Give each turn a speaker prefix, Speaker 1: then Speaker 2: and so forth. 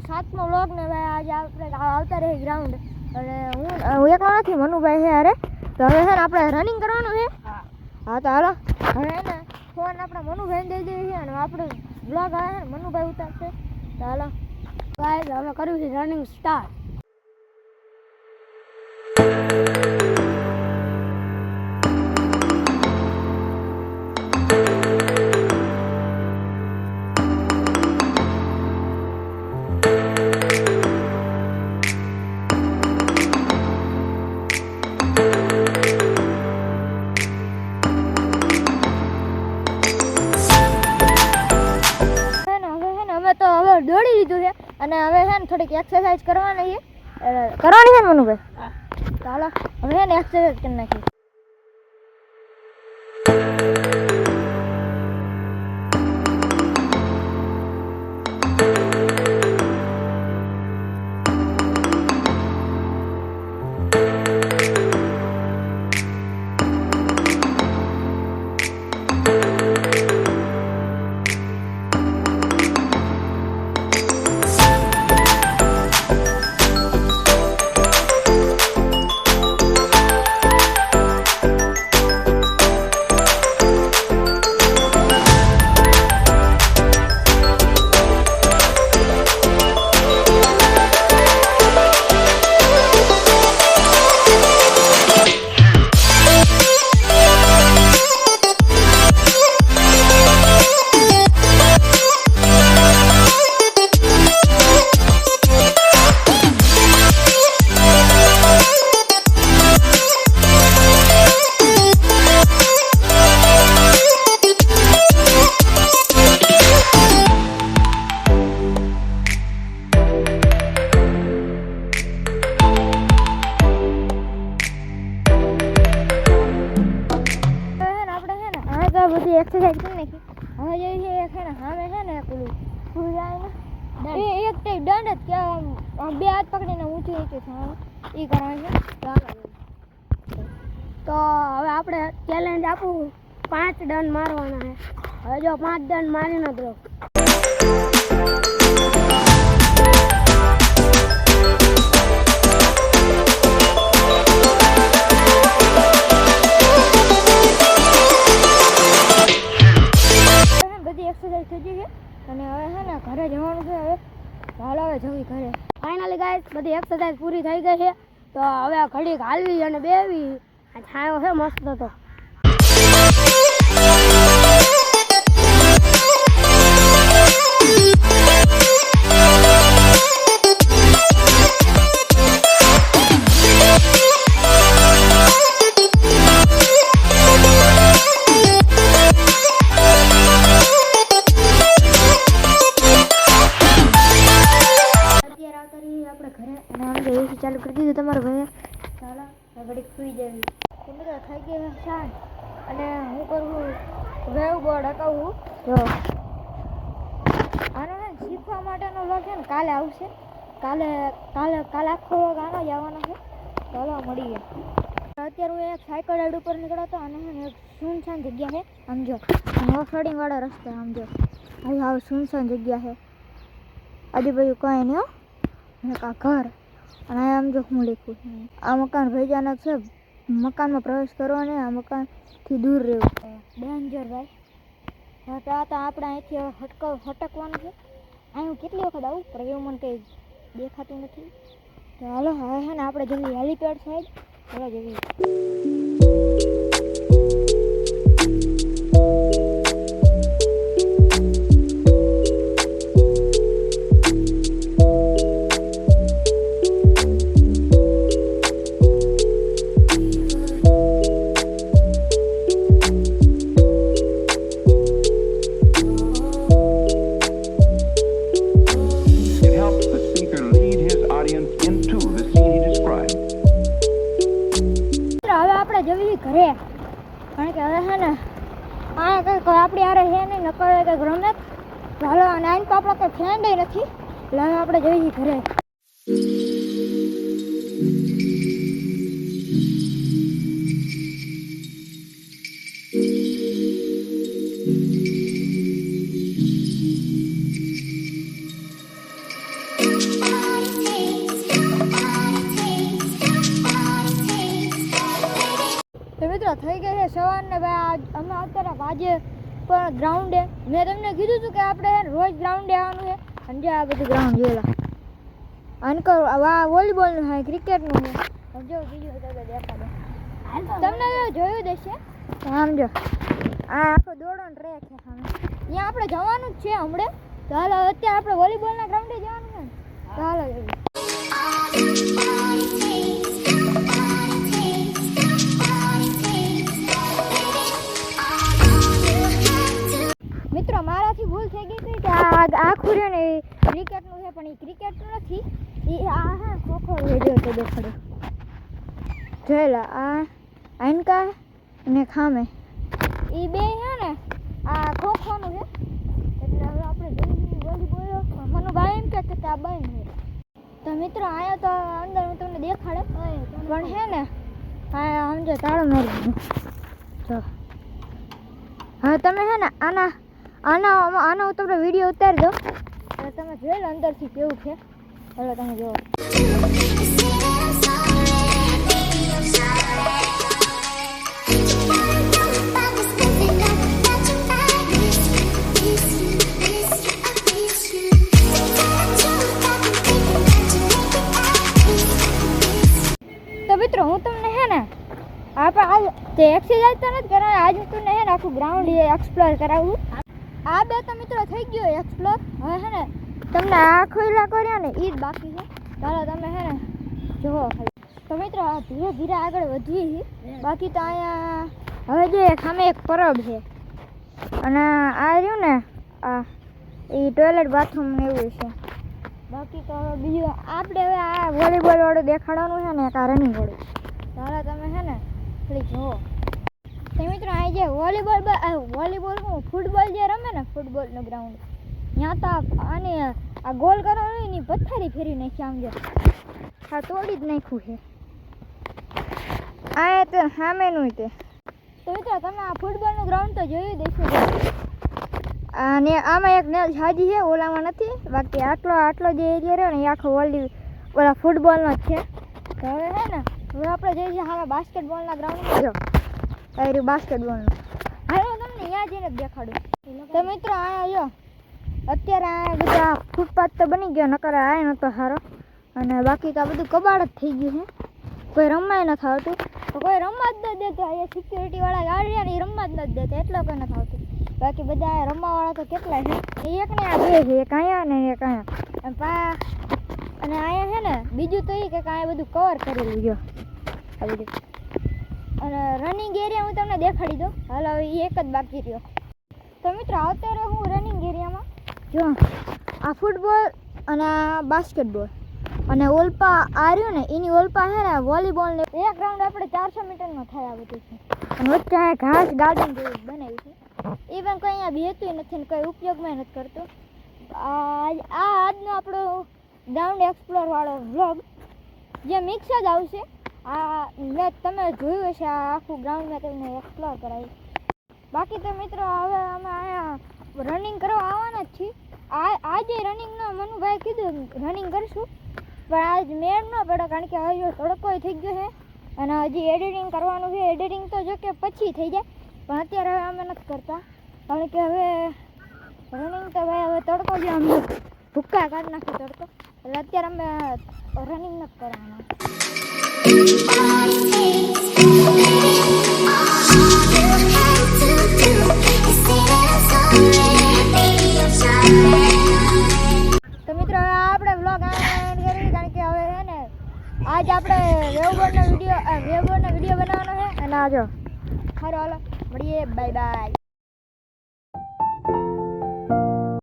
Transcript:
Speaker 1: 7મો vlog ને ભાઈ આજે આપણે આવતા રહી ગ્રાઉન્ડ અને હું એકલો નથી, મનુભાઈ છે અરે. તો હવે છે ને આપણે રનિંગ કરવાનું છે. હા તો હાલો હવે ને ફોન આપણે મનુભાઈને દઈ દઈએ છીએ અને આપણે વ્લોગ આવે છે ને મનુભાઈ ઉતારશે. તો હાલો ગાઈસ હવે કર્યું છે રનિંગ સ્ટાર્ટ. દોડી લીધું છે અને હવે છે ને થોડીક એક્સરસાઇઝ કરવાની છે ને મનુભાઈ. ચાલો હવે છે ને એક્સરસાઇઝ કરી નાખીએ. બધી એક્સરસાઇઝ કરી નાખી. હવે જે છે ને સામે છે ને પેલું ફૂલ જાય ને એક ટાઈપ દંડ જ કે બે હાથ પકડીને ઊંચું ઊંચું થવાનું એ કરવાનું છે. તો હવે આપણે ચેલેન્જ આપું 5 દંડ મારવાના છે. હવે જો 5 દંડ મારી ન દો. એક્સરસાઇઝ થઈ ગઈ છે અને હવે છે ને ઘરે જવાનું છે. હવે હાલ હવે જવી ઘરે. ફાઇનલી ગાઈસ બધી એક્સરસાઇઝ પૂરી થઈ ગઈ છે. તો હવે ઘડીક હાલવી અને બેવી આ છાયો છે મસ્ત. તો ચાલુ કરી દીધું તમારા ભાઈએ. ચાલો ઘડીક સુઈ જવી. મિત્રો થઈ ગઈ શાંત અને હું કરું વેવ બોર્ડ અકાવું. જો આનો ને શીખવા માટેનો વ્લોગ છે ને કાલે આવશે. કાલે આખો વ્લોગ આનો જ આવવાનો છે. ચાલો મળીએ. અત્યારે હું એક સાયકલ રાઈડ ઉપર નીકળ્યો હતો અને એક સુનસાન જગ્યા છે. આમ જો ઓફ રોડિંગ વાળા રસ્તા. આમ જો હાવ સુનસાન જગ્યા છે. આજુબાજુ કંઈ નહીં હો. એક આ ઘર અને આમ જો હું લખું આ મકાન ભેજાના છે. મકાનમાં પ્રવેશ કરવો ને આ મકાનથી દૂર રહેવું ડેન્જર ભાઈ. તો આપણે અહીંથી હટકવાનું છે. અહીં હું કેટલી વખત આવું પણ એવું મને કંઈ દેખાતું નથી. તો હાલો હવે છે ને આપણે જઈએ હેલિપેડ સાઈડ. ચાલો જઈએ. જવી ઘરે કારણ કે હવે છે ને આ કંઈક આપણી આરે છે નહીં નકર કંઈક રમે. ચાલો અને આઈને તો આપણો કંઈ ફ્રેન્ડ નથી એટલે હવે આપણે જઈએ ઘરે. અને ભાઈ અમે અત્યારે આજે પણ ગ્રાઉન્ડે મેં તમને કીધું હતું કે આપણે રોજ ગ્રાઉન્ડે આવવાનું છે અને જે આ બધું ગ્રાઉન્ડ જોયેલા અનકર આ વોલીબોલનું છે ક્રિકેટનું છે જો બીજું તમે દેખાડો તમને જોયું દેશે આમ જો આ આખો દોડો ટ્રેક છે સામે ત્યાં આપણે જવાનું જ છે હમણે તો હાલો અત્યારે આપણે વોલીબોલના ગ્રાઉન્ડે જવાનું છે ને તો હાલો મિત્રો મારાથી ભૂલ થઈ ગઈ હતી કે આખું રહ્યો ને એ ક્રિકેટનું છે પણ એ ક્રિકેટનું નથી એ આ હા ખોખો વિડીયો તો દેખાડો જોયેલા આ આનકા અને ખામે એ બે છે ને આ ખોખોનું છે એટલે હવે આપણે જઈ વોલીબોલ મનુભાઈ એમ કે આ બંધ છે તો મિત્રો અહીંયા તો અંદર હું તમને દેખાડે પણ છે ને હા સમજો તાળો મારી દીધો જો હા તમે છે ને આના હું તમને વિડીયો ઉતારી દો એટલે તમે જોઈ લો અંદરથી કેવું છે હવે તમે જુઓ તો મિત્રો હું તમને છે ને આપણે તે એક્સરસાઇઝ તો નથી કરાવી આજે હું તમને છે ને આખું ગ્રાઉન્ડ એક્સપ્લોર કરાવું આ બે તો મિત્રો થઈ ગયો એક્સપ્લોર હવે છે ને તમને આખો ઇલાકો રહ્યો ને એ જ બાકી છે ચાલો તમે છે ને જુઓ તો મિત્રો આ ધીરે ધીરે આગળ વધવી બાકી તો અહીંયા હવે જો સામે એક પરબ છે અને આ રહ્યું ને આ એ ટોયલેટ બાથરૂમ ને એવું છે બાકી તો હવે બીજું આપણે હવે આ વોલીબોલ વાળું દેખાડવાનું છે ને એક આ રનિંગ વાળું ચાલો તમે છે ને થોડી જુઓ તો મિત્રો આ જે વોલીબોલ હું ફૂટબોલ જે રમે ને ફૂટબોલનું ગ્રાઉન્ડ ત્યાં તો આની આ ગોલ કરવાનું એની પથ્થરી ફેરી નાખી આમ જો આ તોડી જ નાખ્યું છે આ તો સામેનું તે તો મિત્રો તમે આ ફૂટબોલનું ગ્રાઉન્ડ તો જોયું દેશો અને આમાં એક નેલ સાજી છે ઓલામાં નથી બાકી આટલો જે એરિયા રહ્યો ને એ આખો ઓલા ફૂટબોલનો જ છે તો હવે છે ને હવે આપણે જઈએ છીએ હવે બાસ્કેટબોલના ગ્રાઉન્ડમાં જો આ રહ્યું બાસ્કેટબોલનું હાલો તમને ત્યાં જઈને જ દેખાડું તો મિત્રો આ જો અત્યારે આ બધા ફૂટપાથ તો બની ગયો નકર આ નહોતો સારો અને બાકી તો આ બધું કબાડ જ થઈ ગયું છે કોઈ રમવાય નથી આવતું તો કોઈ રમવા જ નથી દેતું અહીંયા સિક્યુરિટીવાળા ગાડી ને એ રમવા જ નથી દેતા એટલો કોઈ નથી આવતું બાકી બધા રમવાવાળા તો કેટલા છે એક ને આ બે છે એક અહીંયા ને એક અહીંયા અને અહીંયા છે ને બીજું તો એ કે અહીંયા બધું કવર કરેલું જો આ બધું અને રનિંગ એરિયા હું તમને દેખાડી દઉં હાલો હવે એક જ બાકી રહ્યો તો મિત્રો અત્યારે હું રનિંગ એરિયામાં જો આ ફૂટબોલ અને આ બાસ્કેટબોલ અને ઓલપા આ રહ્યું ને એની ઓલપા છે ને વોલીબોલ ને એક રાઉન્ડ આપણે 400 મીટરમાં થાય આ બધું છે અને વચ્ચે આ ઘાસ ગાર્ડન જેવું બનાવ્યું છે એ પણ કંઈ અહીંયા બેતું નથી ને કંઈ ઉપયોગમાં નથી કરતું આજનો આપણો ગ્રાઉન્ડ એક્સપ્લોર વાળો વ્લોગ જે મિક્સ જ આવશે મેં તમે જોયું હશે આ આખું ગ્રાઉન્ડ મેં તમને એક્સપ્લોર કરાવ્યું બાકી તો મિત્રો હવે અમે અહીંયા રનિંગ કરવા આવવાના જ છીએ આજે રનિંગનો મનુભાઈ કીધું રનિંગ કરીશું પણ આજ મેળ ન પડે કારણ કે હવે તડકો થઈ ગયો છે અને હજી એડિટિંગ કરવાનું છે એડિટિંગ તો જો કે પછી થઈ જાય પણ અત્યારે હવે અમે નથી કરતા કારણ કે હવે રનિંગ તો ભાઈ હવે તડકો જે અમને ભૂક્કા કાઢી નાખે તડકો એટલે અત્યારે અમે રનિંગ નથી કરવાના તો મિત્રો આપણે વ્લોગ એન્ડ કરી કારણ કે હવે છે ને આજ આપણે વેવબોર્ડનો વિડીયો બનાવવાનો છે અને આજો હાલો મળીએ બાય બાય